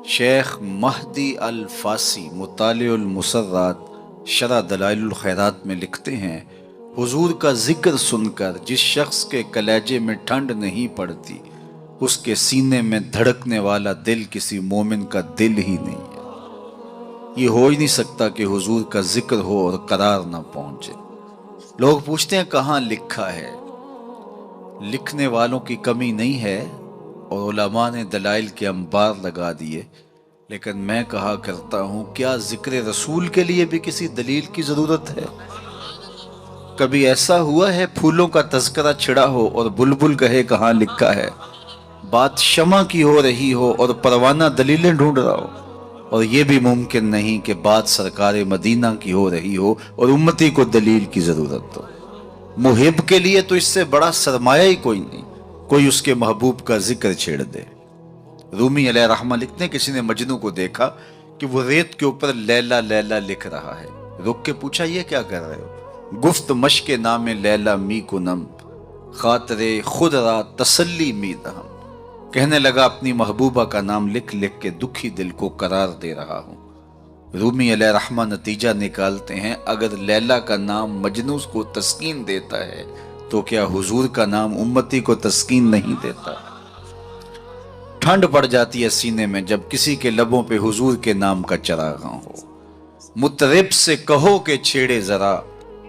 شیخ مہدی الفاسی مطالع المسرات شرح دلائل الخیرات میں لکھتے ہیں، حضور کا ذکر سن کر جس شخص کے کلیجے میں ٹھنڈ نہیں پڑتی، اس کے سینے میں دھڑکنے والا دل کسی مومن کا دل ہی نہیں ہے۔ یہ ہو ہی نہیں سکتا کہ حضور کا ذکر ہو اور قرار نہ پہنچے۔ لوگ پوچھتے ہیں کہاں لکھا ہے؟ لکھنے والوں کی کمی نہیں ہے اور علماء نے دلائل کے انبار لگا دیے، لیکن میں کہا کرتا ہوں کیا ذکر رسول کے لیے بھی کسی دلیل کی ضرورت ہے؟ کبھی ایسا ہوا ہے پھولوں کا تذکرہ چھڑا ہو اور بلبل کہے کہاں لکھا ہے؟ بات شمع کی ہو رہی ہو اور پروانہ دلیلیں ڈھونڈ رہا ہو، اور یہ بھی ممکن نہیں کہ بات سرکار مدینہ کی ہو رہی ہو اور امتی کو دلیل کی ضرورت ہو۔ محب کے لیے تو اس سے بڑا سرمایہ ہی کوئی نہیں، کوئی اس کے محبوب کا ذکر چھیڑ دے۔ رومی علیہ رحمہ لکھتے ہیں کسی نے مجنو کو دیکھا کہ وہ ریت کے اوپر لیلا لیلا لکھ رہا ہے، رک کے پوچھا یہ کیا کر رہے ہو؟ گفت مشق نام لیلا می کنم، خاطر خود را تسلی می دہم۔ کہنے لگا اپنی محبوبہ کا نام لکھ لکھ کے دکھی دل کو قرار دے رہا ہوں۔ رومی علیہ رحمہ نتیجہ نکالتے ہیں اگر لیلا کا نام مجنو کو تسکین دیتا ہے تو کیا حضور کا نام امتی کو تسکین نہیں دیتا؟ ٹھنڈ پڑ جاتی ہے سینے میں جب کسی کے لبوں پہ حضور کے نام کا چراغاں ہو۔ مطرب سے کہو کہ چھیڑے ذرا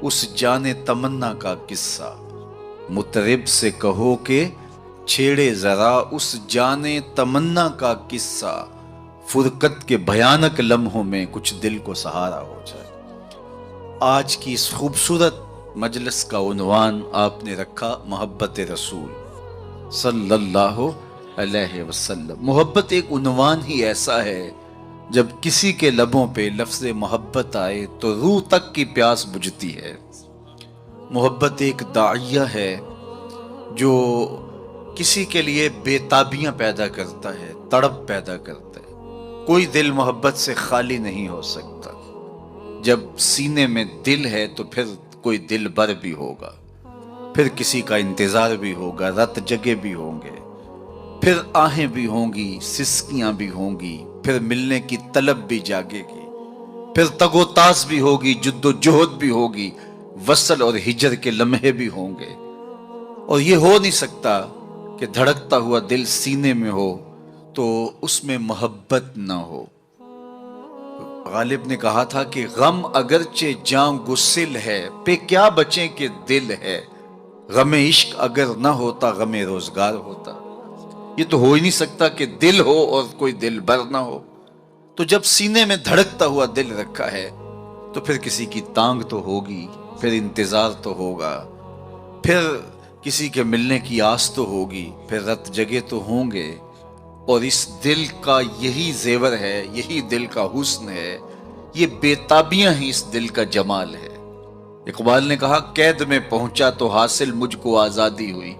اس جان تمنا کا قصہ، مطرب سے کہو کہ چھیڑے ذرا اس جان تمنا کا قصہ، فرقت کے بھیانک لمحوں میں کچھ دل کو سہارا ہو جائے۔ آج کی اس خوبصورت مجلس کا عنوان آپ نے رکھا محبت رسول صلی اللہ علیہ وسلم۔ محبت ایک عنوان ہی ایسا ہے جب کسی کے لبوں پہ لفظ محبت آئے تو روح تک کی پیاس بجھتی ہے۔ محبت ایک داعیہ ہے جو کسی کے لیے بے تابیاں پیدا کرتا ہے، تڑپ پیدا کرتا ہے۔ کوئی دل محبت سے خالی نہیں ہو سکتا۔ جب سینے میں دل ہے تو پھر کوئی دل بر بھی ہوگا، پھر کسی کا انتظار بھی ہوگا، رت جگے بھی ہوں گے، پھر آہیں بھی ہوں گی، سسکیاں بھی ہوں گی، پھر ملنے کی طلب بھی جاگے گی، پھر تگ و تاس بھی ہوگی، جد و جہد بھی ہوگی، وصل اور ہجر کے لمحے بھی ہوں گے۔ اور یہ ہو نہیں سکتا کہ دھڑکتا ہوا دل سینے میں ہو تو اس میں محبت نہ ہو۔ غالب نے کہا تھا کہ غم اگرچہ جاں گسل ہے، پہ کیا بچیں کہ دل ہے، غم عشق اگر نہ ہوتا غم روزگار ہوتا۔ یہ تو ہو ہی نہیں سکتا کہ دل ہو اور کوئی دل بر نہ ہو۔ تو جب سینے میں دھڑکتا ہوا دل رکھا ہے تو پھر کسی کی تانگ تو ہوگی، پھر انتظار تو ہوگا، پھر کسی کے ملنے کی آس تو ہوگی، پھر رت جگے تو ہوں گے۔ اور اس دل کا یہی زیور ہے، یہی دل کا حسن ہے، یہ بے تابیاں ہی اس دل کا جمال ہے۔ اقبال نے کہا قید میں پہنچا تو حاصل مجھ کو آزادی ہوئی،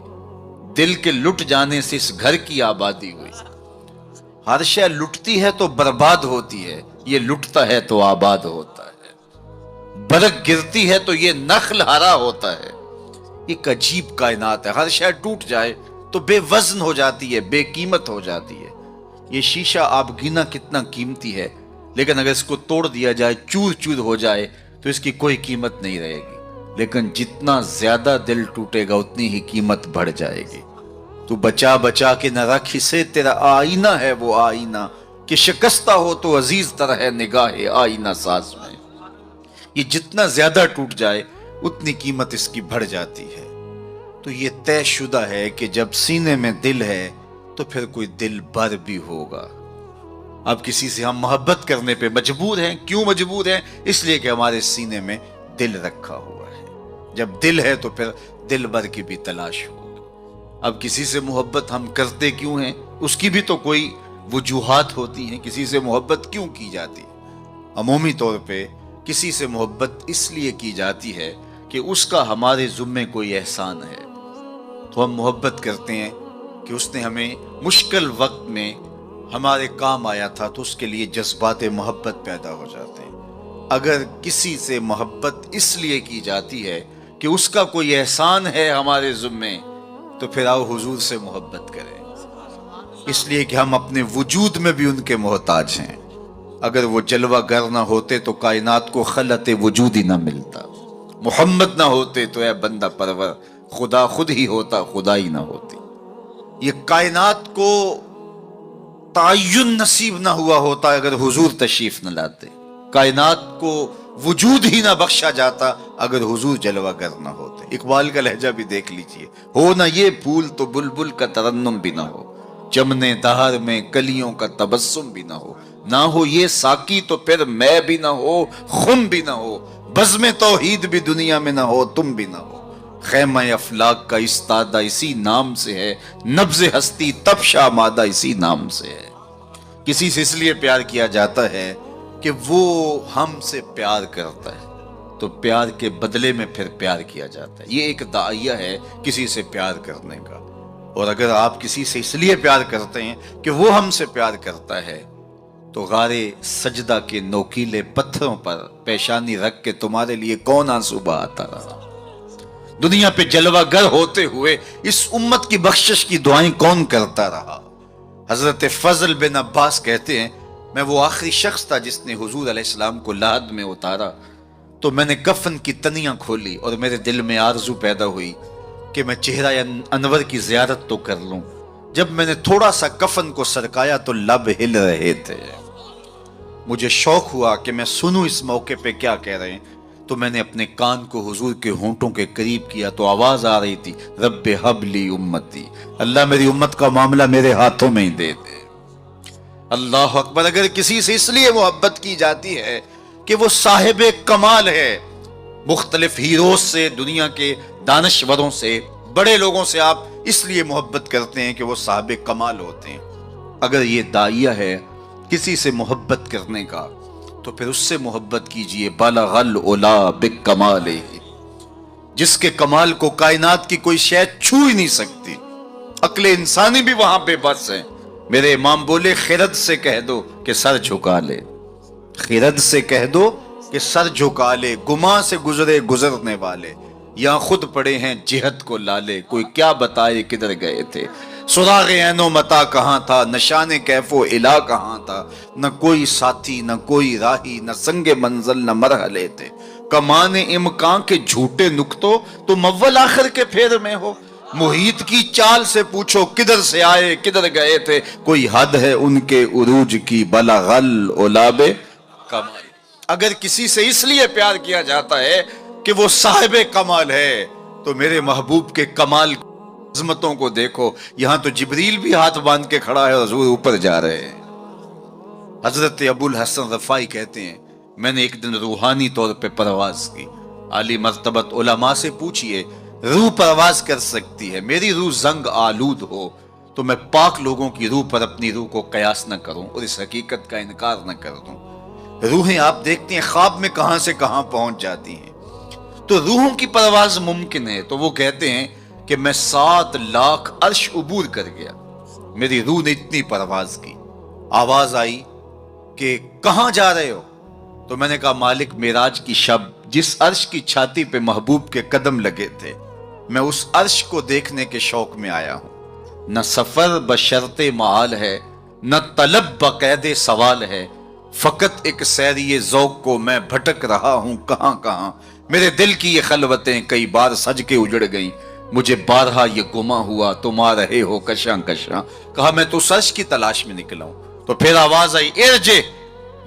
دل کے لٹ جانے سے اس گھر کی آبادی ہوئی۔ ہر شے لٹتی ہے تو برباد ہوتی ہے، یہ لٹتا ہے تو آباد ہوتا ہے۔ برگ گرتی ہے تو یہ نخل ہرا ہوتا ہے۔ ایک عجیب کائنات ہے، ہر شے ٹوٹ جائے تو بے وزن ہو جاتی ہے، بے قیمت ہو جاتی ہے۔ یہ شیشہ آپ گنا کتنا قیمتی ہے، لیکن اگر اس کو توڑ دیا جائے، چور چور ہو جائے تو اس کی کوئی قیمت نہیں رہے گی۔ لیکن جتنا زیادہ دل ٹوٹے گا اتنی ہی قیمت بڑھ جائے گی۔ تو بچا بچا کے نہ رکھ اسے، تیرا آئینہ ہے وہ آئینہ کہ شکستہ ہو تو عزیز تر ہے نگاہ آئینہ ساز میں۔ یہ جتنا زیادہ ٹوٹ جائے اتنی قیمت اس کی بڑھ جاتی ہے۔ تو یہ طے شدہ ہے کہ جب سینے میں دل ہے تو پھر کوئی دل بر بھی ہوگا۔ اب کسی سے ہم محبت کرنے پہ مجبور ہیں۔ کیوں مجبور ہیں؟ اس لیے کہ ہمارے سینے میں دل رکھا ہوا ہے۔ جب دل ہے تو پھر دل بر کی بھی تلاش ہوگی۔ اب کسی سے محبت ہم کرتے کیوں ہیں؟ اس کی بھی تو کوئی وجوہات ہوتی ہیں، کسی سے محبت کیوں کی جاتی ہے؟ عمومی طور پہ کسی سے محبت اس لیے کی جاتی ہے کہ اس کا ہمارے ذمے کوئی احسان ہے، تو ہم محبت کرتے ہیں کہ اس نے ہمیں مشکل وقت میں ہمارے کام آیا تھا، تو اس کے لیے جذبات محبت پیدا ہو جاتے ہیں۔ اگر کسی سے محبت اس لیے کی جاتی ہے کہ اس کا کوئی احسان ہے ہمارے ذمے، تو پھر آؤ حضور سے محبت کریں۔ اس لیے کہ ہم اپنے وجود میں بھی ان کے محتاج ہیں۔ اگر وہ جلوہ گر نہ ہوتے تو کائنات کو خلعت وجود ہی نہ ملتا، محمد نہ ہوتے تو اے بندہ پرور خدا خود ہی ہوتا، خدا ہی نہ ہوتی۔ یہ کائنات کو تعین نصیب نہ ہوا ہوتا اگر حضور تشریف نہ لاتے، کائنات کو وجود ہی نہ بخشا جاتا اگر حضور جلوہ گر نہ ہوتے۔ اقبال کا لہجہ بھی دیکھ لیجئے، ہو نہ یہ پھول تو بلبل کا ترنم بھی نہ ہو، چمنے دہر میں کلیوں کا تبسم بھی نہ ہو، نہ ہو یہ ساقی تو پھر میں بھی نہ ہو، خم بھی نہ ہو، بزم توحید بھی دنیا میں نہ ہو، تم بھی نہ ہو۔ خیمہ افلاک کا استادہ اسی نام سے ہے، نبض ہستی تب شامادہ اسی نام سے ہے۔ کسی سے اس لیے پیار کیا جاتا ہے کہ وہ ہم سے پیار کرتا ہے، تو پیار کے بدلے میں پھر پیار کیا جاتا ہے۔ یہ ایک داعیہ ہے کسی سے پیار کرنے کا۔ اور اگر آپ کسی سے اس لیے پیار کرتے ہیں کہ وہ ہم سے پیار کرتا ہے، تو غارِ سجدہ کے نوکیلے پتھروں پر پیشانی رکھ کے تمہارے لیے کون آنسو بہاتا رہا؟ دنیا پہ جلوہ گر ہوتے ہوئے اس امت کی بخشش کی دعائیں کون کرتا رہا؟ حضرت فضل بن عباس کہتے ہیں، میں وہ آخری شخص تھا جس نے حضور علیہ السلام کو لحد میں اتارا، تو میں نے کفن کی تنیاں کھولی اور میرے دل میں آرزو پیدا ہوئی کہ میں چہرہ انور کی زیارت تو کر لوں۔ جب میں نے تھوڑا سا کفن کو سرکایا تو لب ہل رہے تھے، مجھے شوق ہوا کہ میں سنوں اس موقع پہ کیا کہہ رہے ہیں، تو میں نے اپنے کان کو حضور کے ہونٹوں کے قریب کیا تو آواز آ رہی تھی، رب ہب لی امتی، اللہ میری امت کا معاملہ میرے ہاتھوں میں ہی دے دے۔ اللہ اکبر۔ اگر کسی سے اس لیے محبت کی جاتی ہے کہ وہ صاحب کمال ہے، مختلف ہیروز سے، دنیا کے دانشوروں سے، بڑے لوگوں سے آپ اس لیے محبت کرتے ہیں کہ وہ صاحب کمال ہوتے ہیں۔ اگر یہ داعیہ ہے کسی سے محبت کرنے کا تو پھر اس سے محبت کیجئے، بالغ العلا بکمالہ، جس کے کمال کو کائنات کی کوئی شے چھو ہی نہیں سکتی، عقل انسانی بھی وہاں بے بس ہے۔ میرے امام بولے، خرد سے کہہ دو کہ سر جھکا لے، خرد سے کہہ دو کہ سر جھکا لے، گماں سے گزرے گزرنے والے، یہاں خود پڑے ہیں جہت کو لالے، کوئی کیا بتائے کدھر گئے تھے، سراغ عین و متا کہاں تھا، نشان کیف و الا کہاں تھا، نہ کوئی ساتھی نہ کوئی راہی، نہ سنگ منزل نہ مرحلے تھے، کمان امکان کے جھوٹے نکتوں تم اول آخر کے پھیر میں ہو، محیط کی چال سے پوچھو کدھر سے آئے کدھر گئے تھے، کوئی حد ہے ان کے عروج کی، بلغ العلا بکمال۔ اگر کسی سے اس لیے پیار کیا جاتا ہے کہ وہ صاحب کمال ہے، تو میرے محبوب کے کمال عظمتوں کو دیکھو، یہاں تو جبریل بھی ہاتھ باندھ کے کھڑا ہے اور حضور اوپر جا رہے ہیں۔ حضرت ابو الحسن رفاعی کہتے ہیں، میں نے ایک دن روحانی طور پہ پرواز کی، عالی مرتبت علماء سے پوچھئے روح پرواز کر سکتی ہے، میری روح زنگ آلود ہو تو میں پاک لوگوں کی روح پر اپنی روح کو قیاس نہ کروں اور اس حقیقت کا انکار نہ کر دوں۔ روحیں آپ دیکھتے ہیں خواب میں کہاں سے کہاں پہنچ جاتی ہیں، تو روحوں کی پرواز ممکن ہے۔ تو وہ کہتے ہیں کہ میں 7 لاکھ عرش عبور کر گیا، میری روح نے اتنی پرواز کی۔ آواز آئی کہ کہاں جا رہے ہو؟ تو میں نے کہا مالک، معراج کی شب جس عرش کی چھاتی پہ محبوب کے قدم لگے تھے، میں اس عرش کو دیکھنے کے شوق میں آیا ہوں۔ نہ سفر بشرط معال ہے، نہ طلب بقید سوال ہے، فقط ایک سیری ذوق کو میں بھٹک رہا ہوں کہاں کہاں، میرے دل کی یہ خلوتیں کئی بار سج کے اجڑ گئیں، مجھے بارہا یہ گما ہوا تم آ رہے ہو کشاں کشاں۔ کہا میں تو سچ کی تلاش میں نکلا ہوں۔ تو پھر آواز آئی، ارجع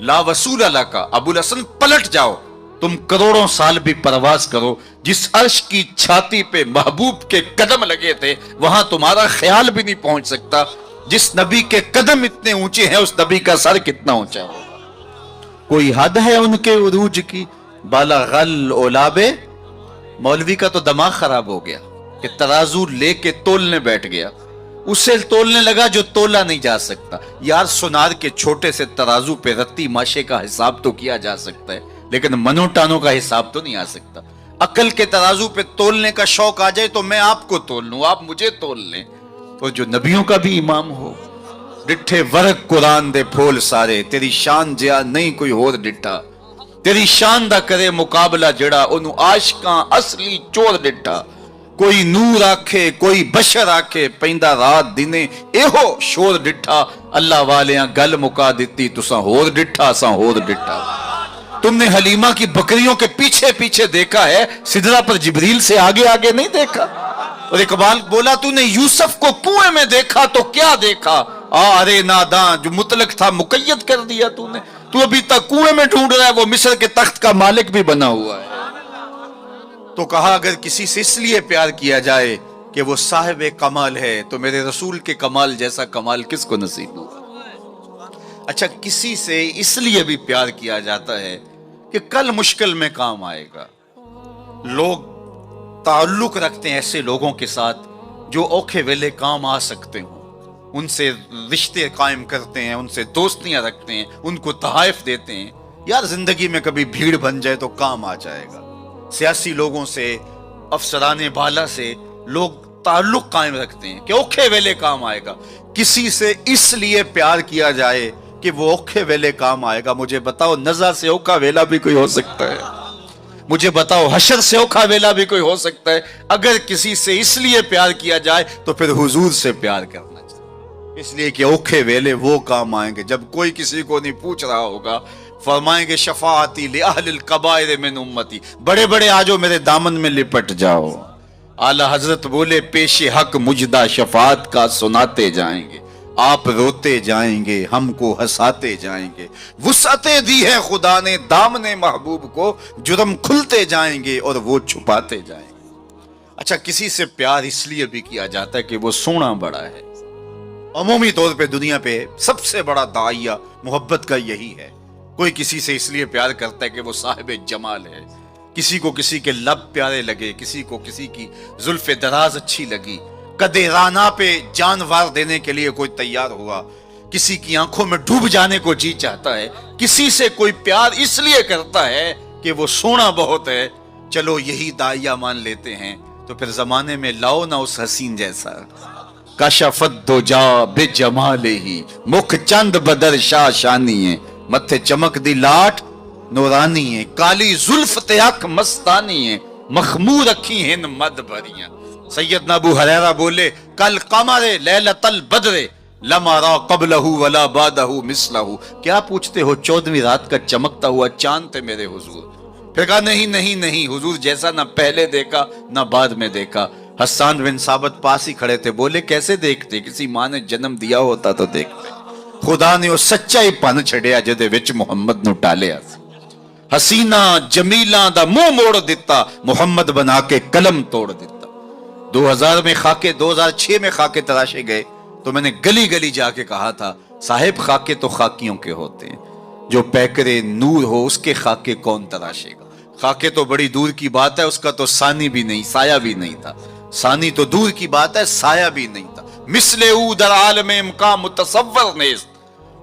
لا وصول لک، ابو الحسن پلٹ جاؤ، تم کروڑوں سال بھی پرواز کرو، جس عرش کی چھاتی پہ محبوب کے قدم لگے تھے وہاں تمہارا خیال بھی نہیں پہنچ سکتا۔ جس نبی کے قدم اتنے اونچے ہیں اس نبی کا سر کتنا اونچا ہوگا۔ کوئی حد ہے ان کے عروج کی، بالغ العلا بے۔ مولوی کا تو دماغ خراب ہو گیا کہ ترازو لے کے تولنے بیٹھ گیا، اسے تولنے لگا جو تولا نہیں جا سکتا۔ یار سونار کے چھوٹے سے ترازو پہ رتی ماشے کا حساب تو کیا جا سکتا ہے، لیکن منو ٹانوں کا حساب تو نہیں آ سکتا۔ عقل کے ترازو پہ تولنے کا شوق آ جائے تو میں آپ کو تول لوں، آپ مجھے تول لیں۔ اور جو نبیوں کا بھی امام ہو، ڈٹھے ورق قرآن دے پھول سارے، تیری شان جیا نہیں کوئی ہور ڈٹھا، تیری شان دا کرے مقابلہ جڑا انہوں عاشقاں اصلی چور ڈٹھا، کوئی نور آکھے کوئی بشر آکھے پیندا رات دنے ایہو شور ڈٹھا اللہ والیاں گل مکا دیتی تساں ہور ڈٹھا اساں ہور ڈٹھا تم نے حلیمہ کی بکریوں کے پیچھے پیچھے دیکھا ہے سدرہ پر جبریل سے آگے آگے نہیں دیکھا اور اقبال بولا تو نے یوسف کو کنویں میں دیکھا تو کیا دیکھا ارے ناداں جو مطلق تھا مقید کر دیا تو نے تو ابھی تک کنویں میں ڈھونڈ رہا ہے وہ مصر کے تخت کا مالک بھی بنا ہوا ہے تو کہا اگر کسی سے اس لیے پیار کیا جائے کہ وہ صاحب کمال ہے تو میرے رسول کے کمال جیسا کمال کس کو نصیب ہوگا اچھا کسی سے اس لیے بھی پیار کیا جاتا ہے کہ کل مشکل میں کام آئے گا لوگ تعلق رکھتے ہیں ایسے لوگوں کے ساتھ جو اوکھے ویلے کام آ سکتے ہوں ان سے رشتے قائم کرتے ہیں ان سے دوستیاں رکھتے ہیں ان کو تحائف دیتے ہیں یار زندگی میں کبھی بھیڑ بن جائے تو کام آ جائے گا سیاسی لوگوں سے افسران بالا سے لوگ تعلق قائم رکھتے ہیں کہ اوکھے ویلے کام آئے گا کسی سے اس لیے پیار کیا جائے کہ وہ اوکھے ویلے کام آئے گا مجھے بتاؤ نزع سے اوکھا ویلا بھی کوئی ہو سکتا ہے مجھے بتاؤ حشر سے اوکھا ویلا بھی کوئی ہو سکتا ہے اگر کسی سے اس لیے پیار کیا جائے تو پھر حضور سے پیار کرنا چاہیے اس لیے کہ اوکھے ویلے وہ کام آئیں گے جب کوئی کسی کو نہیں پوچھ رہا ہوگا فرمائیں گے شفاعتی لأہل القبائر من امتی بڑے بڑے آجو میرے دامن میں لپٹ جاؤ اعلی حضرت بولے پیش حق مجدہ شفاعت کا سناتے جائیں گے آپ روتے جائیں گے ہم کو ہنساتے جائیں گے وسعتیں دی ہے خدا نے دامن محبوب کو جرم کھلتے جائیں گے اور وہ چھپاتے جائیں گے اچھا کسی سے پیار اس لیے بھی کیا جاتا ہے کہ وہ سونا بڑا ہے عمومی طور پہ دنیا پہ سب سے بڑا داعیہ محبت کا یہی ہے کوئی کسی سے اس لیے پیار کرتا ہے کہ وہ صاحب جمال ہے کسی کو کسی کے لب پیارے لگے کسی کو کسی کی زلف دراز اچھی لگی قدِ رانا پہ جانوار دینے کے لیے کوئی تیار ہوا کسی کی آنکھوں میں ڈوب جانے کو جی چاہتا ہے کسی سے کوئی پیار اس لیے کرتا ہے کہ وہ سونا بہت ہے چلو یہی داعیہ مان لیتے ہیں تو پھر زمانے میں لاؤ نہ اس حسین جیسا کشفت دجا بجمالہ مکھ چند بدر شاہ شانی ہے متھے چمک دی لاٹ نورانی ہے کالی زلف تیاک مستانی ہے مخمور رکھی ہیں مد بھریاں سیدنا ابو ہریرہ بولے کل قمر لیلۃ البدر لما را قبلہ ولا بعدہ مثلہ کیا پوچھتے ہو 14ویں رات کا چمکتا ہوا چاند تھے میرے حضور پھر کہا نہیں نہیں نہیں حضور جیسا نہ پہلے دیکھا نہ بعد میں دیکھا حسان بن ثابت پاس ہی کھڑے تھے بولے کیسے دیکھتے کسی ماں نے جنم دیا ہوتا تو دیکھتے خدا نے وہ سچا ہی پن چھڑیا جدے وچ محمد نو ٹالیا حسینہ جمیلہ دا منہ موڑ دیتا محمد بنا کے قلم توڑ دیتا 2000 میں خاکے 2006 میں خاکے تراشے گئے تو میں نے گلی گلی جا کے کہا تھا صاحب خاکے تو خاکیوں کے ہوتے ہیں جو پیکرے نور ہو اس کے خاکے کون تراشے گا خاکے تو بڑی دور کی بات ہے اس کا تو ثانی بھی نہیں سایہ بھی نہیں تھا ثانی تو دور کی بات ہے سایہ بھی نہیں تھا مثل او در عالم امکان متصور نیست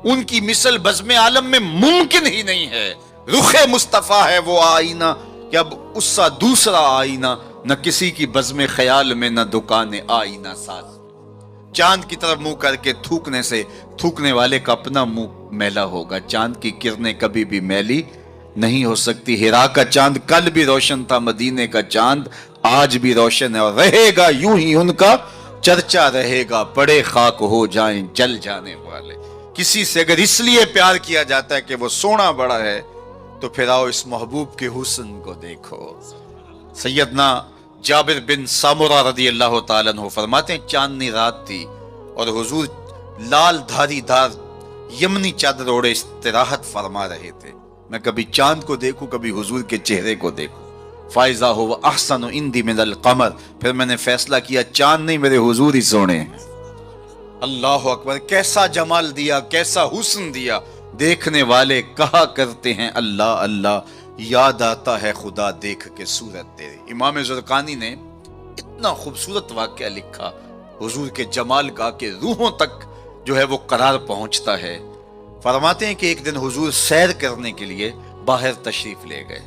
ان کی مثل بزم عالم میں ممکن ہی نہیں ہے رخ مصطفیٰ ہے وہ آئینہ کہ اب اس سا دوسرا آئینہ نہ کسی کی بزم خیال میں نہ دکان آئینہ ساز چاند کی طرف منہ کر کے تھوکنے سے تھوکنے والے کا اپنا منہ میلا ہوگا چاند کی کرنیں کبھی بھی میلی نہیں ہو سکتی ہرا کا چاند کل بھی روشن تھا مدینے کا چاند آج بھی روشن ہے اور رہے گا یوں ہی ان کا چرچا رہے گا پڑے خاک ہو جائیں جل جانے والے کسی سے اگر اس لیے پیار کیا جاتا ہے کہ وہ سونا بڑا ہے تو پھر آؤ اس محبوب کے حسن کو دیکھو سیدنا جابر بن سامورہ رضی اللہ تعالیٰ عنہ فرماتے ہیں چاندنی رات تھی اور حضور لال دھاری دھار یمنی چادر اوڑے استراحت فرما رہے تھے میں کبھی چاند کو دیکھوں کبھی حضور کے چہرے کو دیکھوں فائزہ ہو احسن عندی من القمر پھر میں نے فیصلہ کیا چاند نہیں میرے حضور ہی سونے ہیں اللہ اکبر کیسا جمال دیا کیسا حسن دیا دیکھنے والے کہا کرتے ہیں اللہ اللہ یاد آتا ہے خدا دیکھ کے صورت تیری امام زرقانی نے اتنا خوبصورت واقعہ لکھا حضور کے جمال کا کہ روحوں تک جو ہے وہ قرار پہنچتا ہے فرماتے ہیں کہ ایک دن حضور سیر کرنے کے لیے باہر تشریف لے گئے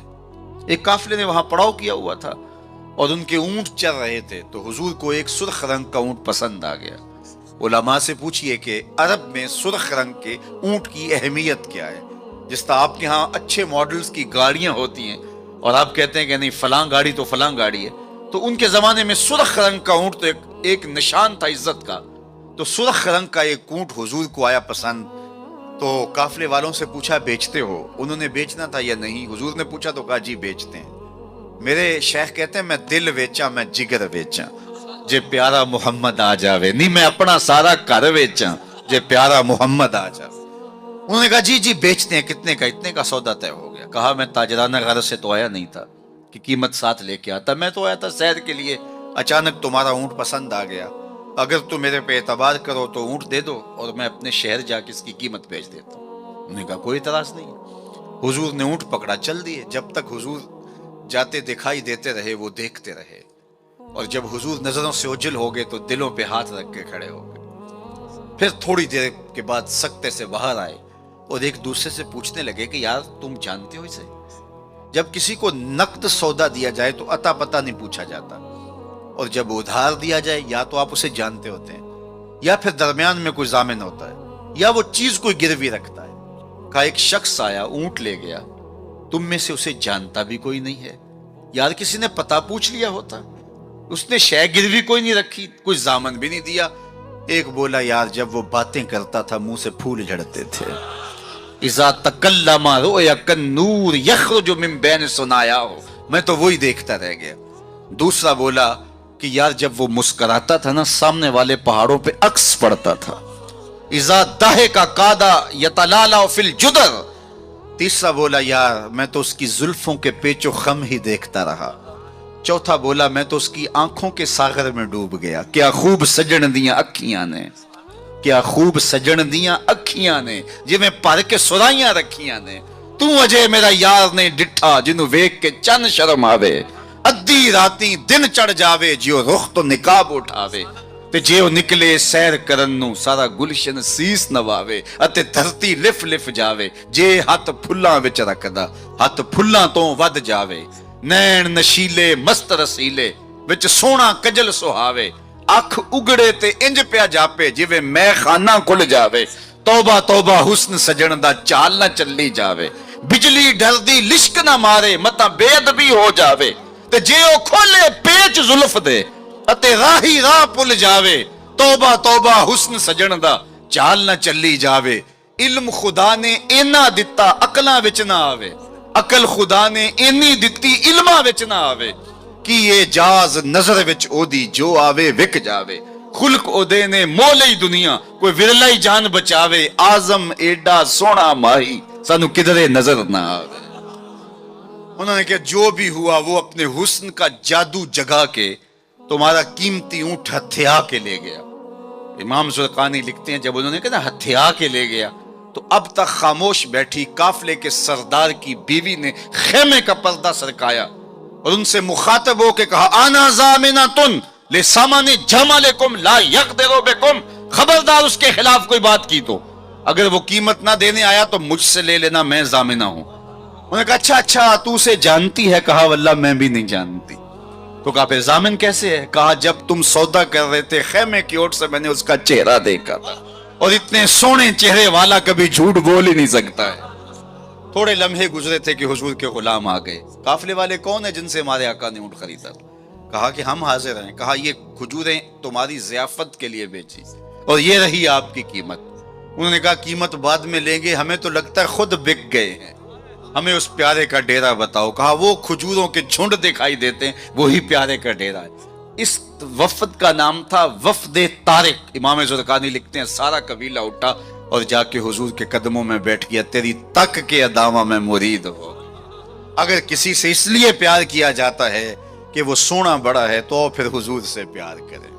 ایک قافلے نے وہاں پڑاؤ کیا ہوا تھا اور ان کے اونٹ چل رہے تھے تو حضور کو ایک سرخ رنگ کا اونٹ پسند آ گیا علماء سے پوچھئے کہ عرب میں سرخ رنگ کے اونٹ کی اہمیت کیا ہے جس طرح آپ کے ہاں اچھے ماڈلز کی گاڑیاں ہوتی ہیں اور آپ کہتے ہیں کہ نہیں فلاں گاڑی تو فلاں گاڑی ہے تو ان کے زمانے میں سرخ رنگ کا اونٹ تو ایک نشان تھا عزت کا. تو سرخ رنگ کا ایک اونٹ حضور کو آیا پسند. تو قافلے والوں سے پوچھا بیچتے ہو؟ انہوں نے بیچنا تھا یا نہیں. حضور نے پوچھا تو کہا جی بیچتے ہیں. میرے شیخ کہتے ہیں میں دل ویچا میں جگر ویچا جے پیارا محمد آ جاوے. نہیں میں اپنا سارا گھر ویچا جے پیارا محمد آ جاوے. انہوں نے کہا جی بیچتے ہیں. کتنے کا؟ اتنے کا سودا طے ہو گیا. کہا میں تاجرانہ غرض سے تو آیا نہیں تھا کہ قیمت ساتھ لے کے آتا. میں تو آیا تھا سیر کے لیے. اچانک تمہارا اونٹ پسند آ گیا. اگر تم میرے پہ اعتبار کرو تو اونٹ دے دو اور میں اپنے شہر جا کے اس کی قیمت بیچ دیتا ہوں. انہوں نے کہا کوئی اعتراض نہیں. حضور نے اونٹ پکڑا چل دیے. جب تک حضور جاتے دکھائی دیتے رہے وہ دیکھتے رہے. اور جب حضور نظروں سے اوجھل ہو گئے تو دلوں پہ ہاتھ رکھ کے کھڑے ہو گئے. پھر تھوڑی دیر کے بعد سکتے سے باہر آئے اور ایک دوسرے سے پوچھنے لگے کہ یار تم جانتے ہو اسے؟ جب کسی کو نقد سودا دیا جائے تو عطا پتہ نہیں پوچھا جاتا, اور جب ادھار دیا جائے یا تو آپ اسے جانتے ہوتے ہیں یا پھر درمیان میں کوئی ضامن ہوتا ہے یا وہ چیز کوئی گروی رکھتا ہے. کہا ایک شخص آیا اونٹ لے گیا, تم میں سے اسے جانتا بھی کوئی نہیں ہے. یار کسی نے پتہ پوچھ لیا ہوتا. اس نے شے گروی کوئی نہیں رکھی, کوئی ضامن بھی نہیں دیا. ایک بولا یار جب وہ باتیں کرتا تھا منہ سے پھول جھڑتے تھے. اذا تکلم رؤیا النور یخرج من بین ثنایاہ, میں تو وہی دیکھتا رہ گیا. دوسرا بولا کہ یار جب وہ مسکراتا تھا نا سامنے والے پہاڑوں پہ عکس پڑتا تھا. اذا ضحک کاد یتلالا فی الجدر. تیسرا بولا یار میں تو اس کی زلفوں کے پیچ و خم ہی دیکھتا رہا. چوتھا بولا میں تو اس کی آنکھوں کے ساغر میں ڈوب گیا. کیا خوب سجن دیاں اکھیاں نے, کیا خوب سجن دیاں اکھیاں نے جی میں پر کے سرائیاں رکھیاں نے. تو اجے میرا یار نے ڈٹھا جنوں ویکھ کے چن شرم آوے. ادھی راتی دن چڑھ جاوے جیو رخ تو نقاب اٹھاوے. تے جیو نکلے سیر کرن نو سارا گلشن سیس نواوے اتے دھرتی لف لف جاوے. جے ہاتھ پھلاں وچ رکھدا ہاتھ پھلاں تو ود جاوے. نین نشیلے مست رسیلے وچ سونا کجل سہاوے. اکھ اگڑے تے انج پیا جاپے جویں میں خانہ کھل جاوے. توبہ توبہ حسن سجن دا چال نہ چلی جاوے. بجلی ڈردی لشک نہ مارے متا بے ادبی ہو جاوے. تے جے او کھولے پیچ زلف دے اتے راہی راہ پل جاوے. توبہ توبہ حسن سجن دا چال نہ چلی جاوے. علم خدا نے اینا دتا عقلاں وچ نہ آوے. عقل خدا نے اینی دتی علماں وچ نہ آوے. کی یہ جاز نظر وچ او دی جو آوے وک جاوے. خلق او دے نے مولئی دنیا کوئی ورلائی جان بچاوے. آزم ایڈا سونا ماہی سانو کدرے نظر نہ آوے. انہوں نے کہا جو بھی ہوا وہ اپنے حسن کا جادو جگا کے تمہارا قیمتی اونٹ ہتھیا کے لے گیا. امام زرقانی لکھتے ہیں جب انہوں نے کہا نا ہتھیا کے لے گیا تو اب تک خاموش بیٹھی قافلے کے سردار کی بیوی نے خیمے کا پردہ سرکایا اور ان سے مخاطب ہو کے کہا آنا زامنۃ لسامان جمالکم لا یقدر بکم. خبردار اس کے خلاف کوئی بات کی تو اگر وہ قیمت نہ دینے آیا تو مجھ سے لے لینا, میں ضامنہ ہوں. انہوں نے کہا اچھا تو اسے جانتی ہے؟ کہا واللہ میں بھی نہیں جانتی. تو کہا پھر ضامن کیسے ہے؟ کہا جب تم سودا کر رہے تھے خیمے کی اوٹ سے میں نے اس کا چہرہ دیکھا تھا, اور اتنے سونے چہرے والا کبھی جھوٹ بول ہی نہیں سکتا ہے. تھوڑے لمحے گزرے تھے کہ حضور کے غلام آ گئے. قافلے والے کون ہیں جن سے ہمارے آقا نے اونٹ خریدا؟ کہا کہ ہم حاضر ہیں. کہا یہ کھجوریں تمہاری ضیافت کے لیے بیچی اور یہ رہی آپ کی قیمت. انہوں نے کہا قیمت بعد میں لیں گے, ہمیں تو لگتا ہے خود بک گئے ہیں, ہمیں اس پیارے کا ڈیرا بتاؤ. کہا وہ کھجوروں کے جھنڈ دکھائی دیتے ہیں وہی پیارے کا ڈیرا ہے. اس وفد کا نام تھا وفد طارق. امام زرقانی لکھتے ہیں سارا قبیلہ اٹھا اور جا کے حضور کے قدموں میں بیٹھ گیا. تیری تک کے ادامہ میں مرید ہو. اگر کسی سے اس لیے پیار کیا جاتا ہے کہ وہ سونا بڑا ہے تو پھر حضور سے پیار کرے.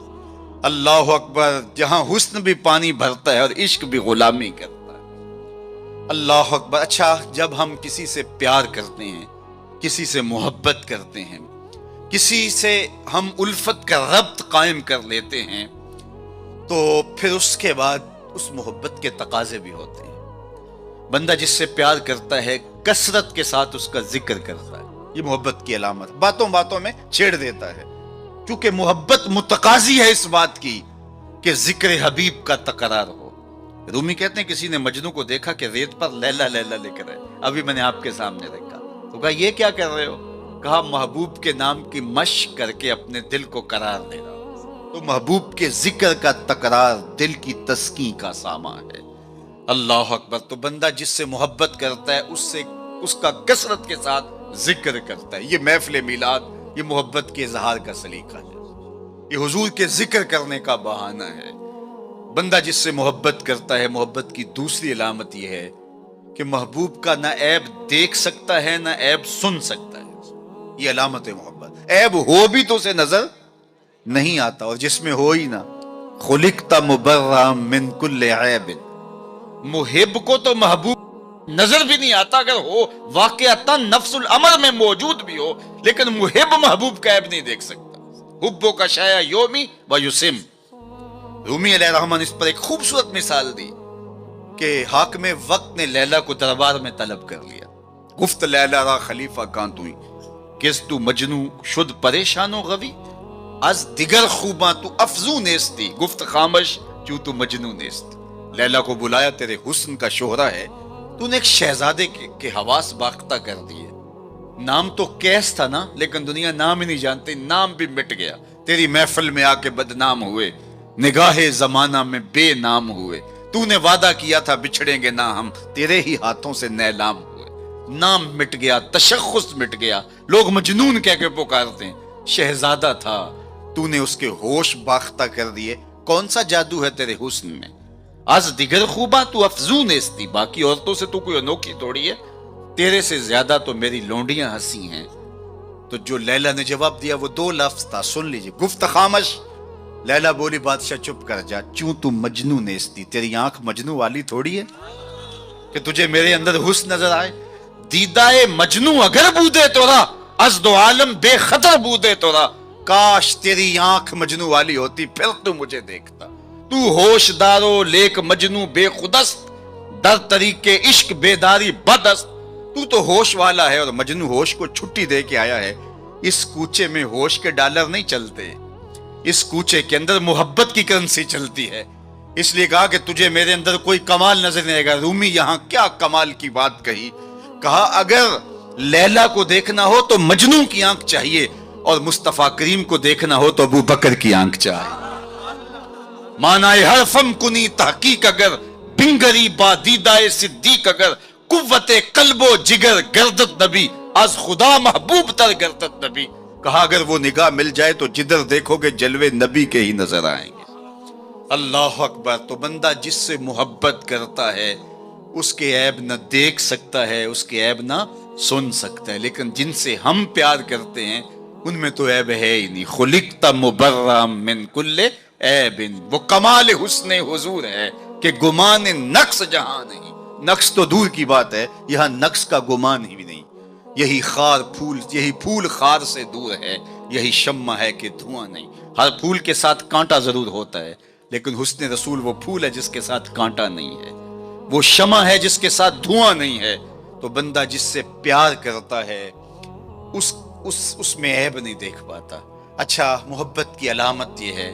اللہ اکبر. جہاں حسن بھی پانی بھرتا ہے اور عشق بھی غلامی کرتا ہے. اللہ اکبر. اچھا جب ہم کسی سے پیار کرتے ہیں, کسی سے محبت کرتے ہیں, کسی سے ہم الفت کا ربط قائم کر لیتے ہیں تو پھر اس کے بعد اس محبت کے تقاضے بھی ہوتے ہیں. بندہ جس سے پیار کرتا ہے کثرت کے ساتھ اس کا ذکر کرتا ہے, یہ محبت کی علامت. باتوں باتوں میں چھیڑ دیتا ہے کیونکہ محبت متقاضی ہے اس بات کی کہ ذکر حبیب کا تکرار ہو. رومی کہتے ہیں کسی نے مجنو کو دیکھا کہ ریت پر لیلا لیلا لکھ رہے, ابھی میں نے آپ کے سامنے دیکھا. تو کہا یہ کیا کر رہے ہو؟ کہا محبوب کے نام کی مشق کر کے اپنے دل کو قرار دے رہا ہوں۔ تو محبوب کے ذکر کا تکرار دل کی تسکین کا سامان ہے۔ اللہ اکبر۔ تو بندہ جس سے محبت کرتا ہے اس کا کثرت کے ساتھ ذکر کرتا ہے۔ یہ محفل میلاد یہ محبت کے اظہار کا سلیقہ ہے، یہ حضور کے ذکر کرنے کا بہانہ ہے۔ بندہ جس سے محبت کرتا ہے، محبت کی دوسری علامت یہ ہے کہ محبوب کا نہ عیب دیکھ سکتا ہے نہ عیب سن سکتا ہے۔ یہ علامت محبت۔ عیب ہو بھی تو اسے نظر نہیں آتا، اور جس میں ہو ہی نہ، خلقت مبرأ من کل عیب۔ محب کو تو محبوب نظر بھی نہیں آتا، اگر ہو واقعتا نفس الامر میں موجود بھی ہو، لیکن محب محبوب کا عیب نہیں دیکھ سکتا۔ حبو کا شایا یومی و یسم۔ رومی علیہ الرحمن اس پر ایک خوبصورت مثال دی کہ حاکم وقت نے لیلا کو دربار میں طلب کر لیا۔ گفت لیلا را خلیفہ کان توئی، کس تو مجنو شد پریشان و غوی، از دیگر خوباں تو افزو نیستی، گفت خامش چوں تو مجنو نیست۔ لیلا کو بلایا، تیرے حسن کا شہرہ ہے، تو نے ایک شہزادے کے حواس باختہ کر دیے۔ نام تو کیس تھا نا، لیکن دنیا نام ہی نہیں جانتی، نام بھی مٹ گیا۔ تیری محفل میں آ کے بدنام ہوئے، نگاہ زمانہ میں بے نام ہوئے۔ تو نے وعدہ کیا تھا بچھڑیں گے نہ ہم، تیرے ہی ہاتھوں سے نیلام ہوئے۔ نام مٹ گیا، تشخص مٹ گیا، لوگ مجنون کہہ کے پکارتے ہیں۔ شہزادہ تھا، تو نے اس کے ہوش باختہ کر دیے۔ کون سا جادو ہے تیرے حسن میں؟ از دیگر خوباں تو افزون نیستی، باقی عورتوں سے تو کوئی انوکھی توڑی ہے، تیرے سے زیادہ تو میری لونڈیاں ہنسی ہیں۔ تو جو لیلا نے جواب دیا وہ دو لفظ تھا، سن لیجئے۔ گفت خامش، لیلا بولی بادشاہ چپ کر جا، چوں تو مجنو نیستی، تیری آنکھ مجنو والی تھوڑی ہے کہ تجھے میرے اندر حسن نظر آئے۔ دیدائے مجنو اگر بودے تورا، از دو عالم بے خطر بودے تورا، کاش تیری آنکھ مجنو والی ہوتی پھر تو مجھے دیکھتا۔ تو ہوش دارو لیک مجنو بے خودست، در طریق عشق بیداری بدست۔ تو ہوش والا ہے اور مجنو ہوش کو چھٹی دے کے آیا ہے۔ اس کوچے میں ہوش کے ڈالر نہیں چلتے، اس کوچے کے اندر محبت کی کرنسی چلتی ہے۔ اس لیے کہا کہ تجھے میرے اندر کوئی کمال نظر نہیں آئے گا۔ رومی یہاں کیا کمال کی بات کہی، کہا اگر لیلا کو دیکھنا ہو تو مجنو کی آنکھ چاہیے، اور مصطفیٰ کریم کو دیکھنا ہو تو ابو بکر کی آنکھ چاہیے۔ مانائے حرفم کنی تحقیق اگر، بنگری با دیدائے صدیق اگر، قوت قلب و جگر گردت نبی، از خدا محبوب تر گردت نبی۔ کہا اگر وہ نگاہ مل جائے تو جدھر دیکھو گے جلوے نبی کے ہی نظر آئیں گے۔ اللہ اکبر۔ تو بندہ جس سے محبت کرتا ہے اس کے عیب نہ دیکھ سکتا ہے، اس کے عیب نہ سن سکتا ہے، لیکن جن سے ہم پیار کرتے ہیں ان میں تو عیب ہے ہی نہیں۔ خلقت مبرأ من کل عیب، وہ کمال حسن حضور ہے کہ گمان نقص جہاں نہیں۔ نقص تو دور کی بات ہے، یہاں نقص کا گمان ہی بھی نہیں۔ یہی پھول خار سے دور ہے، یہی شمع ہے کہ دھواں نہیں۔ ہر پھول کے ساتھ کانٹا ضرور ہوتا ہے، لیکن حسن رسول وہ پھول ہے جس کے ساتھ کانٹا نہیں ہے، وہ شمع ہے جس کے ساتھ دھواں نہیں ہے۔ تو بندہ جس سے پیار کرتا ہے اس میں عیب نہیں دیکھ پاتا۔ اچھا، محبت کی علامت یہ ہے،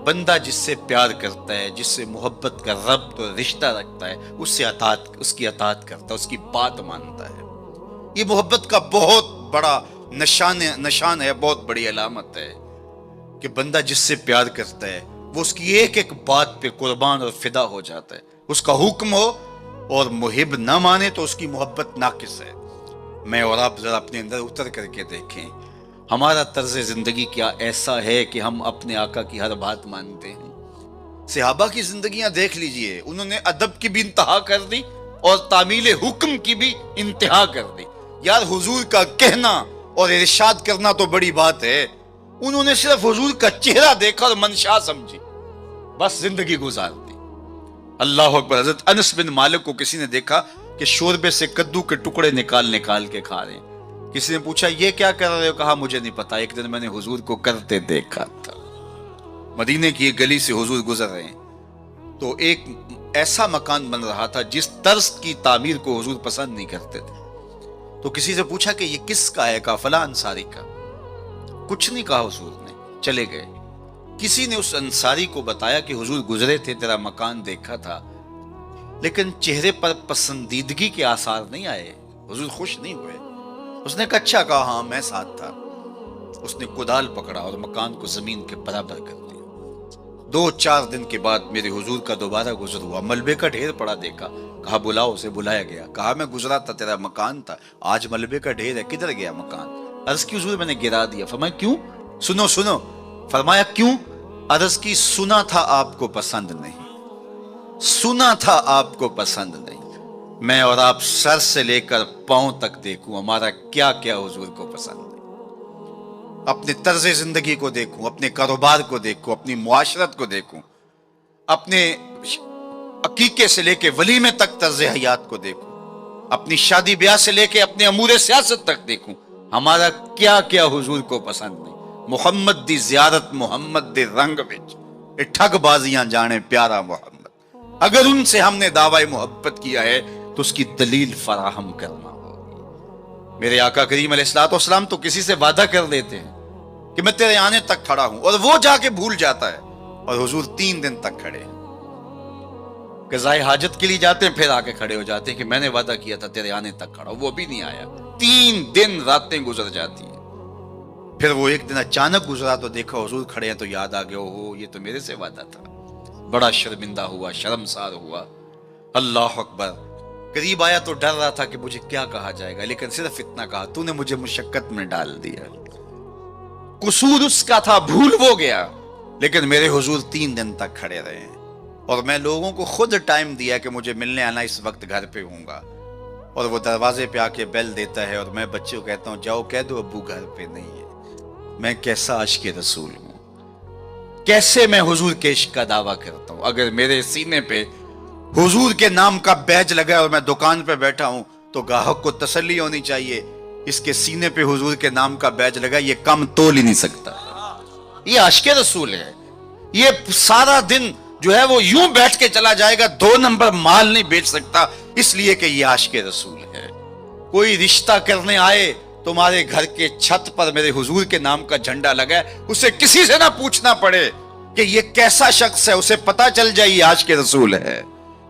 بندہ جس سے پیار کرتا ہے، جس سے محبت کا ربط اور رشتہ رکھتا ہے، اس کی اطاعت کرتا ہے، اس کی بات مانتا ہے۔ یہ محبت کا بہت بڑا نشان ہے، بہت بڑی علامت ہے کہ بندہ جس سے پیار کرتا ہے وہ اس کی ایک ایک بات پہ قربان اور فدا ہو جاتا ہے۔ اس کا حکم ہو اور محب نہ مانے تو اس کی محبت ناقص ہے۔ میں اور آپ ذرا اپنے اندر اتر کر کے دیکھیں، ہمارا طرز زندگی کیا ایسا ہے کہ ہم اپنے آقا کی ہر بات مانتے ہیں؟ صحابہ کی زندگیاں دیکھ لیجئے، انہوں نے ادب کی بھی انتہا کر دی اور تعمیل حکم کی بھی انتہا کر دی۔ یار حضور کا کہنا اور ارشاد کرنا تو بڑی بات ہے، انہوں نے صرف حضور کا چہرہ دیکھا اور منشا سمجھی، بس زندگی گزار دی۔ اللہ اکبر۔ حضرت انس بن مالک کو کسی نے دیکھا کہ شوربے سے کدو کے ٹکڑے نکال کے کھا رہے ہیں۔ کسی نے پوچھا یہ کیا کر رہے ہو؟ کہا مجھے نہیں پتا، ایک دن میں نے حضور کو کرتے دیکھا تھا۔ مدینے کی ایک گلی سے حضور گزر رہے ہیں تو ایک ایسا مکان بن رہا تھا جس طرز کی تعمیر کو حضور پسند نہیں کرتے تھے۔ تو کسی سے پوچھا کہ یہ کس کا ہے؟ کہا فلاں انصاری کا۔ کچھ نہیں کہا حضور نے، چلے گئے۔ کسی نے اس انصاری کو بتایا کہ حضور گزرے تھے، تیرا مکان دیکھا تھا، لیکن چہرے پر پسندیدگی کے آثار نہیں آئے، حضور خوش نہیں ہوئے۔ اس نے کہا اچھا، کہا ہاں میں ساتھ تھا۔ اس نے کدال پکڑا اور مکان کو زمین کے برابر کر دیا۔ 2-4 دن کے بعد میرے حضور کا دوبارہ گزر ہوا، ملبے کا ڈھیر پڑا دیکھا، کہا بلاؤ، اسے بلایا گیا، کہا میں گزرا تھا، تیرا مکان تھا، آج ملبے کا ڈھیر ہے، کدھر گیا مکان؟ عرض کی حضور میں نے گرا دیا۔ فرمایا کیوں؟ سنو سنو، فرمایا کیوں؟ عرض کی سنا تھا آپ کو پسند نہیں، سنا تھا آپ کو پسند نہیں، میں اور آپ سر سے لے کر پاؤں تک دیکھوں ہمارا کیا کیا حضور کو پسند ہے، اپنے طرز زندگی کو دیکھوں، اپنے کاروبار کو دیکھوں، اپنی معاشرت کو دیکھوں، اپنے عقیقے سے لے کے ولیمے تک طرز حیات کو دیکھوں، اپنی شادی بیاہ سے لے کے اپنے امور سیاست تک دیکھوں، ہمارا کیا کیا حضور کو پسند نہیں۔ محمد دی زیارت محمد دے رنگ وچ اے ٹھگ بازیاں جانے پیارا محمد، اگر ان سے ہم نے دعوی محبت کیا ہے تو اس کی دلیل فراہم کرنا ہوگی۔ میرے آقا کریم علیہ الصلوۃ والسلام تو کسی سے وعدہ کر لیتے ہیں کہ میں تیرے آنے تک کھڑا ہوں، اور وہ جا کے بھول جاتا ہے، اور حضور 3 دن تک کھڑے ہیں، قضائے حاجت کے لیے جاتے ہیں، پھر آ کے کھڑے ہو جاتے ہیں کہ میں نے وعدہ کیا تھا تیرے آنے تک کھڑا ہوں، وہ بھی نہیں آیا، 3 دن راتیں گزر جاتی ہیں۔ پھر وہ ایک دن اچانک گزرا تو دیکھا حضور کھڑے ہیں، تو یاد آ گیا اوہ یہ تو میرے سے وعدہ تھا، بڑا شرمندہ ہوا، شرمسار ہوا۔ اللہ اکبر، قریب آیا تو ڈر رہا تھا کہ مجھے کیا کہا جائے گا، لیکن صرف اتنا کہا تو نے مجھے مشقت میں ڈال دیا۔ قصور اس کا تھا، بھول وہ گیا، لیکن میرے حضور 3 دن تک کھڑے رہے ہیں، اور میں لوگوں کو خود ٹائم دیا کہ مجھے ملنے آنا، اس وقت گھر پہ ہوں گا، اور وہ دروازے پہ آ کے بیل دیتا ہے، اور میں بچے کو کہتا ہوں جاؤ کہہ دو ابو گھر پہ نہیں ہے۔ میں کیسا عاشق رسول ہوں، کیسے میں حضور کے عشق کا دعویٰ کرتا ہوں۔ اگر میرے سینے پہ حضور کے نام کا بیج لگا ہے اور میں دکان پہ بیٹھا ہوں تو گاہک کو تسلی ہونی چاہیے، اس کے سینے پہ حضور کے نام کا بیج لگا، یہ کم تول ہی نہیں سکتا، یہ عاشق رسول ہے۔ یہ سارا دن جو ہے وہ یوں بیٹھ کے چلا جائے گا، 2 نمبر مال نہیں بیچ سکتا، اس لیے کہ یہ عاشق رسول ہے۔ کوئی رشتہ کرنے آئے تمہارے گھر کے چھت پر میرے حضور کے نام کا جھنڈا لگا ہے، اسے کسی سے نہ پوچھنا پڑے کہ یہ کیسا شخص ہے، اسے پتا چل جائے یہ عاشق رسول ہے۔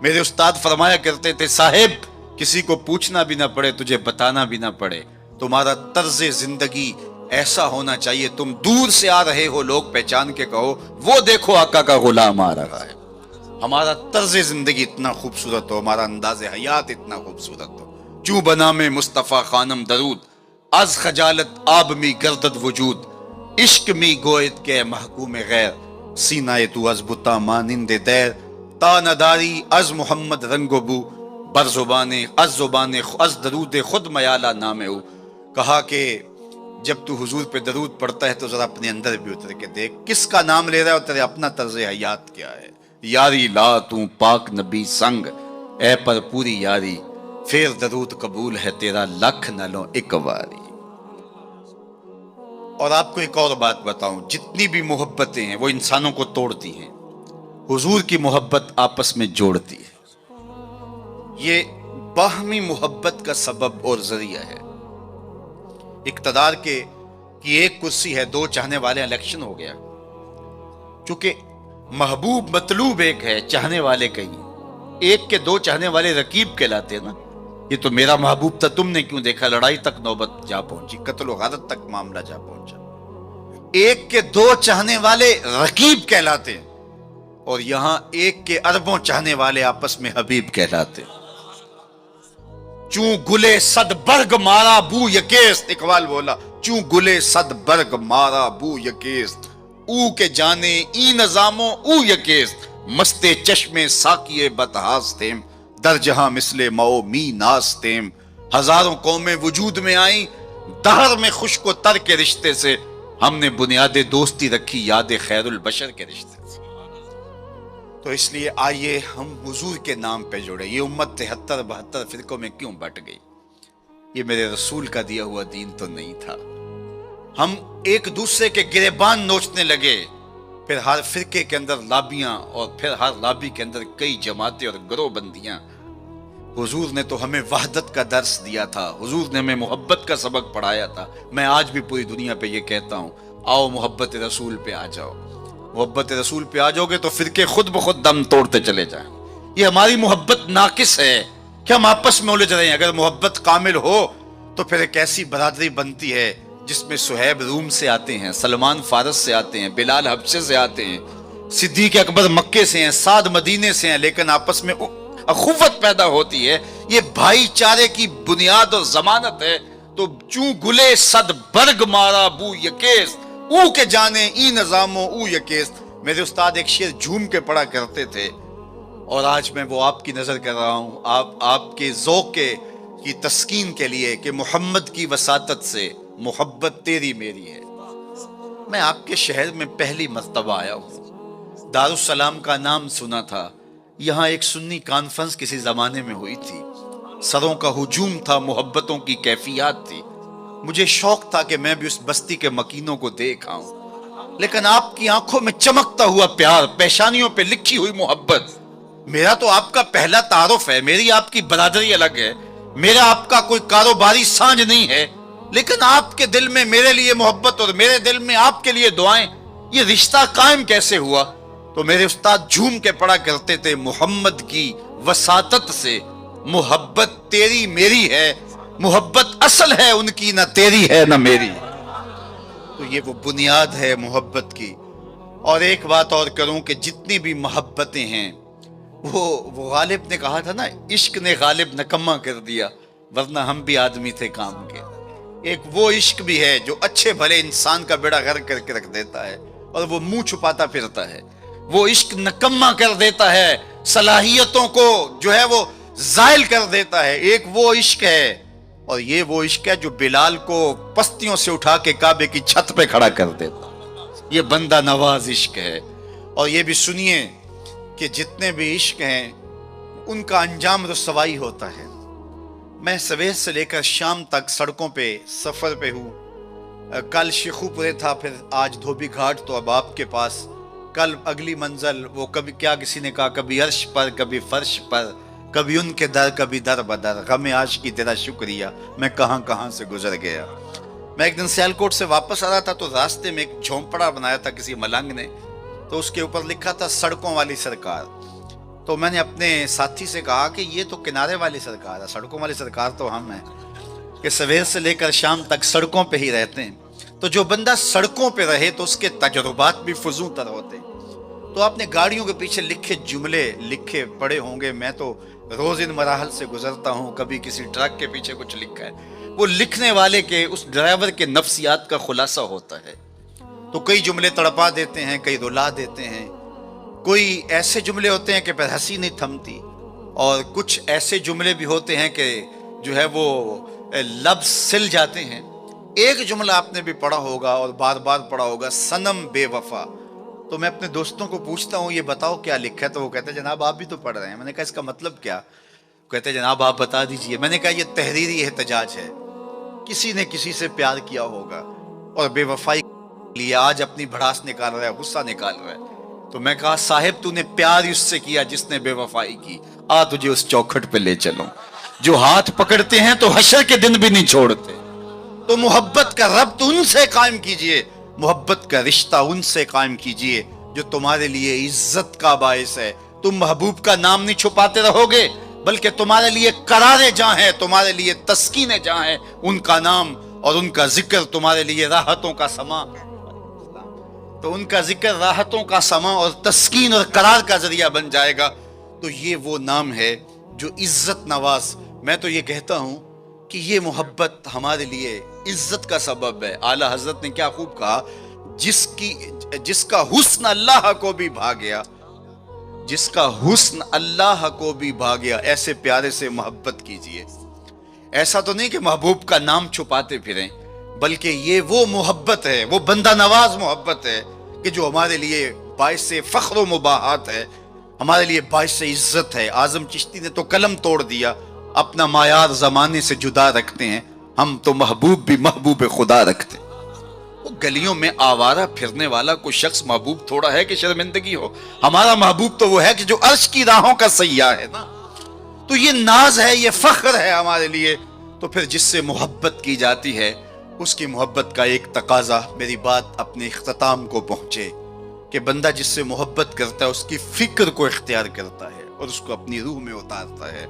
میرے استاد فرمایا کرتے تھے صاحب کسی کو پوچھنا بھی نہ پڑے، تجھے بتانا بھی نہ پڑے، تمہارا طرز زندگی ایسا ہونا چاہیے، تم دور سے آ رہے ہو لوگ پہچان کے کہو وہ دیکھو آقا کا غلام آ رہا ہے۔ ہمارا طرز زندگی اتنا خوبصورت ہو، ہمارا انداز حیات اتنا خوبصورت ہو، چوں بنا میں مصطفیٰ خانم درود، از خجالت آب می گردد وجود، عشق می گوید کے محکوم غیر، سینہ تو از بتا مانند دیر، تا نداری از محمد رنگ و بو، بر زبان از درود خود میالہ نام او۔ کہا کہ جب تو حضور پہ درود پڑھتا ہے تو ذرا اپنے اندر بھی اتر کے دیکھ کس کا نام لے رہا ہے اور تیرے اپنا طرز حیات کیا ہے۔ یاری لا تو پاک نبی سنگ، اے پر پوری یاری، پھر درود قبول ہے تیرا لکھ نہ لو ایک واری۔ اور آپ کو ایک اور بات بتاؤں، جتنی بھی محبتیں ہیں وہ انسانوں کو توڑتی ہیں، حضور کی محبت آپس میں جوڑتی ہے۔ یہ باہمی محبت کا سبب اور ذریعہ ہے۔ اقتدار کی ایک کرسی ہے، 2 چاہنے والے، الیکشن ہو گیا، چونکہ محبوب مطلوب ایک ہے، چاہنے والے کئی، ایک کے 2 چاہنے والے رقیب کہلاتے ہیں نا۔ یہ تو میرا محبوب تھا، تم نے کیوں دیکھا، لڑائی تک نوبت جا پہنچی، قتل و غارت تک معاملہ جا پہنچا۔ ایک کے 2 چاہنے والے رقیب کہلاتے ہیں، اور یہاں ایک کے اربوں چاہنے والے آپس میں حبیب کہلاتے ہیں۔ چوں گلے صد برگ مارا بو یکیست، اقبال بولا چوں گلے صد برگ مارا بو یکیست، او کے جانے ای نظاموں او یکیست، مستے چشمے ساکیے بتہاستیم، در جہاں مثل مو می ناستیم، ہزاروں قومیں وجود میں آئیں، دہر میں خشک و تر کے رشتے سے، ہم نے بنیاد دوستی رکھی یاد خیر البشر کے رشتے سے۔ تو اس لیے آئیے ہم حضور کے نام پہ جڑے۔ یہ امت 73-72 فرقوں میں کیوں بٹ گئی؟ یہ میرے رسول کا دیا ہوا دین تو نہیں تھا۔ ہم ایک دوسرے کے گریبان نوچنے لگے، پھر ہر فرقے کے اندر لابیاں، اور پھر ہر لابی کے اندر کئی جماعتیں اور گروہ بندیاں۔ حضور نے تو ہمیں وحدت کا درس دیا تھا، حضور نے ہمیں محبت کا سبق پڑھایا تھا۔ میں آج بھی پوری دنیا پہ یہ کہتا ہوں، آؤ محبت رسول پہ آ جاؤ۔ محبت رسول پہ آ جاؤ گے تو فرقے خود بخود دم توڑتے چلے جائیں۔ یہ ہماری محبت ناقص ہے کہ ہم آپس میں الجھ رہے ہیں۔ اگر محبت کامل ہو تو پھر ایک ایسی برادری بنتی ہے جس میں صہیب روم سے آتے ہیں، سلمان فارس سے آتے ہیں، بلال حبشے سے آتے ہیں، صدیق اکبر مکے سے ہیں، سعد مدینے سے ہیں، لیکن آپس میں اخوت پیدا ہوتی ہے۔ یہ بھائی چارے کی بنیاد اور ضمانت ہے۔ تو چوں گلے صد برگ مارا بو یکیس، او کے جانے ای نظامو او یکیس۔ میرے استاد ایک شعر جھوم کے پڑھا کرتے تھے، اور آج میں وہ آپ کی نظر کر رہا ہوں، آپ کے ذوق کی تسکین کے لیے کہ محمد کی وساطت سے محبت تیری میری ہے۔ میں آپ کے شہر میں پہلی مرتبہ آیا ہوں، دارالسلام کا نام سنا تھا، یہاں ایک سنی کانفرنس کسی زمانے میں ہوئی تھی، سروں کا ہجوم تھا، محبتوں کی کیفیات تھی، مجھے شوق تھا کہ میں بھی اس بستی کے مکینوں کو دیکھ آؤں، لیکن آپ کی آنکھوں میں چمکتا ہوا پیار، پیشانیوں پہ لکھی ہوئی محبت۔ میرا تو آپ کا پہلا تعارف ہے، میری آپ کی برادری الگ ہے، میرا آپ کا کوئی کاروباری سانج نہیں ہے، لیکن آپ کے دل میں میرے لیے محبت اور میرے دل میں آپ کے لیے دعائیں، یہ رشتہ قائم کیسے ہوا؟ تو میرے استاد جھوم کے پڑھا کرتے تھے، محمد کی وساطت سے محبت تیری میری ہے، محبت اصل ہے ان کی، نہ تیری ہے نہ میری۔ تو یہ وہ بنیاد ہے محبت کی۔ اور ایک بات اور کروں کہ جتنی بھی محبتیں ہیں، وہ غالب نے کہا تھا نا، عشق نے غالب نکما کر دیا، ورنہ ہم بھی آدمی تھے کام کے۔ ایک وہ عشق بھی ہے جو اچھے بھلے انسان کا بیڑا غرق کر کے رکھ دیتا ہے، اور وہ منہ چھپاتا پھرتا ہے۔ وہ عشق نکما کر دیتا ہے، صلاحیتوں کو جو ہے وہ زائل کر دیتا ہے۔ ایک وہ عشق ہے، اور یہ وہ عشق ہے جو بلال کو پستیوں سے اٹھا کے کعبے کی چھت پہ کھڑا کر دیتا، یہ بندہ نواز عشق ہے۔ اور یہ بھی سنیے کہ جتنے بھی عشق ہیں ان کا انجام رسوائی ہوتا ہے۔ میں سویر سے لے کر شام تک سڑکوں پہ سفر پہ ہوں، کل شیخو پورے تھا، پھر آج دھوبی گھاٹ، تو اب آپ کے پاس کل اگلی منزل، وہ کبھی کیا کسی نے کہا، کبھی عرش پر کبھی فرش پر، کبھی ان کے در کبھی در بدر، غم عاشقی تیرا شکریہ میں کہاں کہاں سے گزر گیا۔ میں ایک دن سیالکوٹ سے واپس آ رہا تھا، تو راستے میں ایک جھونپڑا بنایا تھا کسی ملنگ نے، تو اس کے اوپر لکھا تھا سڑکوں والی سرکار۔ تو میں نے اپنے ساتھی سے کہا کہ یہ تو کنارے والی سرکار ہے، سڑکوں والی سرکار تو ہم ہیں کہ سویر سے لے کر شام تک سڑکوں پہ ہی رہتے ہیں۔ تو جو بندہ سڑکوں پہ رہے تو اس کے تجربات بھی فزوں تر ہوتے ہیں۔ تو آپ نے گاڑیوں کے پیچھے لکھے جملے لکھے پڑے ہوں گے، میں تو روز ان مراحل سے گزرتا ہوں، کبھی کسی ٹرک کے پیچھے کچھ لکھا ہے، وہ لکھنے والے کے، اس ڈرائیور کے نفسیات کا خلاصہ ہوتا ہے۔ تو کئی جملے تڑپا دیتے ہیں، کئی رلا دیتے ہیں، کوئی ایسے جملے ہوتے ہیں کہ پھر ہنسی نہیں تھمتی، اور کچھ ایسے جملے بھی ہوتے ہیں کہ جو ہے وہ لفظ سل جاتے ہیں۔ ایک جملہ آپ نے بھی پڑھا ہوگا اور بار بار پڑھا ہوگا، صنم بے وفا۔ تو میں اپنے دوستوں کو پوچھتا ہوں یہ بتاؤ کیا لکھا ہے، تو وہ کہتے ہیں جناب آپ بھی تو پڑھ رہے ہیں۔ میں نے کہا اس کا مطلب کیا؟ کہتے ہیں جناب آپ بتا دیجئے۔ میں نے کہا یہ تحریری احتجاج ہے، کسی نے کسی سے پیار کیا ہوگا اور بے وفائی لیے آج اپنی بھڑاس نکال رہا ہے، غصہ نکال رہا ہے۔ تو میں کہا صاحب تو نے پیار اس سے کیا جس نے بے وفائی کی، آ تجھے اس چوکھٹ پہ لے چلوں۔ جو ہاتھ پکڑتے ہیں تو حشر کے دن بھی نہیں چھوڑتے۔ تو محبت کا ربط ان سے قائم کیجئے، محبت کا رشتہ ان سے قائم کیجئے جو تمہارے لیے عزت کا باعث ہے۔ تم محبوب کا نام نہیں چھپاتے رہو گے، بلکہ تمہارے لیے قرار جاں ہے، تمہارے لیے تسکین جاں ہے ان کا نام، اور ان کا ذکر تمہارے لیے راحتوں کا سما۔ تو ان کا ذکر راحتوں کا سما اور تسکین اور قرار کا ذریعہ بن جائے گا۔ تو یہ وہ نام ہے جو عزت نواز۔ میں تو یہ کہتا ہوں کہ یہ محبت ہمارے لیے عزت کا سبب ہے۔ اعلیٰ حضرت نے کیا خوب کہا، جس کا حسن اللہ کو بھی بھا گیا، جس کا حسن اللہ کو بھی بھا گیا، ایسے پیارے سے محبت کیجئے۔ ایسا تو نہیں کہ محبوب کا نام چھپاتے پھریں، بلکہ یہ وہ محبت ہے، وہ بندہ نواز محبت ہے کہ جو ہمارے لیے باعث فخر و مباحات ہے، ہمارے لیے باعث عزت ہے۔ اعظم چشتی نے تو قلم توڑ دیا، اپنا معیار زمانے سے جدا رکھتے ہیں، ہم تو محبوب بھی محبوب خدا رکھتے ہیں۔ وہ گلیوں میں آوارہ پھرنے والا کوئی شخص محبوب تھوڑا ہے کہ شرمندگی ہو؟ ہمارا محبوب تو وہ ہے کہ جو عرش کی راہوں کا سیاح ہے نا۔ تو یہ ناز ہے، یہ فخر ہے ہمارے لیے۔ تو پھر جس سے محبت کی جاتی ہے اس کی محبت کا ایک تقاضا، میری بات اپنے اختتام کو پہنچے، کہ بندہ جس سے محبت کرتا ہے اس کی فکر کو اختیار کرتا ہے اور اس کو اپنی روح میں اتارتا ہے۔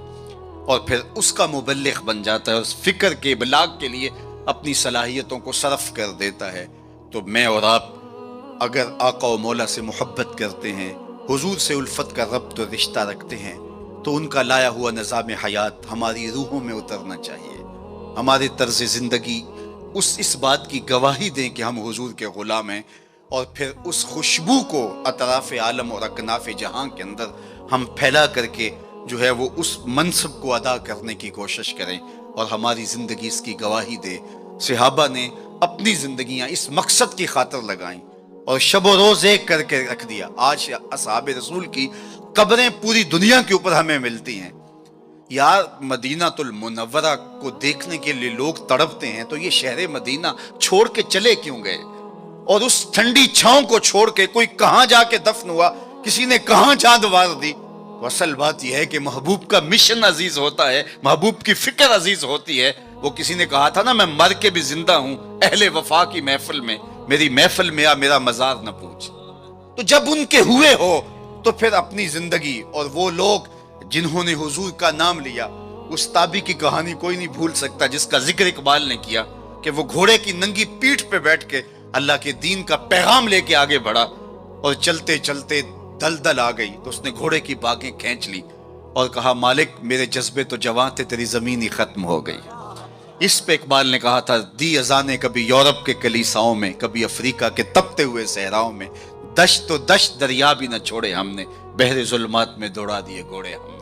اور پھر اس کا مبلغ بن جاتا ہے، اس فکر کے ابلاغ کے لیے اپنی صلاحیتوں کو صرف کر دیتا ہے۔ تو میں اور آپ اگر آقا و مولا سے محبت کرتے ہیں، حضور سے الفت کا ربط و رشتہ رکھتے ہیں، تو ان کا لایا ہوا نظام حیات ہماری روحوں میں اترنا چاہیے، ہمارے طرز زندگی اس بات کی گواہی دیں کہ ہم حضور کے غلام ہیں، اور پھر اس خوشبو کو اطراف عالم اور اکناف جہاں کے اندر ہم پھیلا کر کے جو ہے وہ اس منصب کو ادا کرنے کی کوشش کریں، اور ہماری زندگی اس کی گواہی دے۔ صحابہ نے اپنی زندگیاں اس مقصد کی خاطر لگائیں اور شب و روز ایک کر کے رکھ دیا۔ آج اصحاب رسول کی قبریں پوری دنیا کے اوپر ہمیں ملتی ہیں۔ یار مدینہ المنورہ کو دیکھنے کے لیے لوگ تڑپتے ہیں، تو یہ شہر مدینہ چھوڑ کے چلے کیوں گئے؟ اور اس ٹھنڈی چھاؤں کو چھوڑ کے کوئی کہاں جا کے دفن ہوا، کسی نے کہاں چاند وار دی۔ تو اصل بات یہ ہے کہ محبوب کا مشن عزیز ہوتا ہے، محبوب کی فکر عزیز ہوتی ہے۔ وہ کسی نے کہا تھا نا، میں مر کے بھی زندہ ہوں اہل وفا کی محفل میں، میری محفل میں آ میرا مزار نہ پوچھ۔ تو جب ان کے ہوئے ہو تو پھر اپنی زندگی، اور وہ لوگ جنہوں نے حضور کا نام لیا، اس تابی کی کہانی کوئی نہیں بھول سکتا جس کا ذکر اقبال نے کیا، کہ وہ گھوڑے کی ننگی پیٹھ پہ بیٹھ کے اللہ کے دین کا پیغام لے کے آگے بڑھا، اور چلتے چلتے دلدل آ گئی تو اس نے گھوڑے کی باگیں کھینچ لی اور کہا، مالک میرے جذبے تو جواں تھے، تیری زمین ہی ختم ہو گئی۔ اس پہ اقبال نے کہا تھا، دی اذانیں کبھی یورپ کے کلیساؤں میں، کبھی افریقہ کے تپتے ہوئے صحراؤں میں، دشت تو دشت دریا بھی نہ چھوڑے ہم نے، بحر ظلمات میں دوڑا دیے گھوڑے ہم نے۔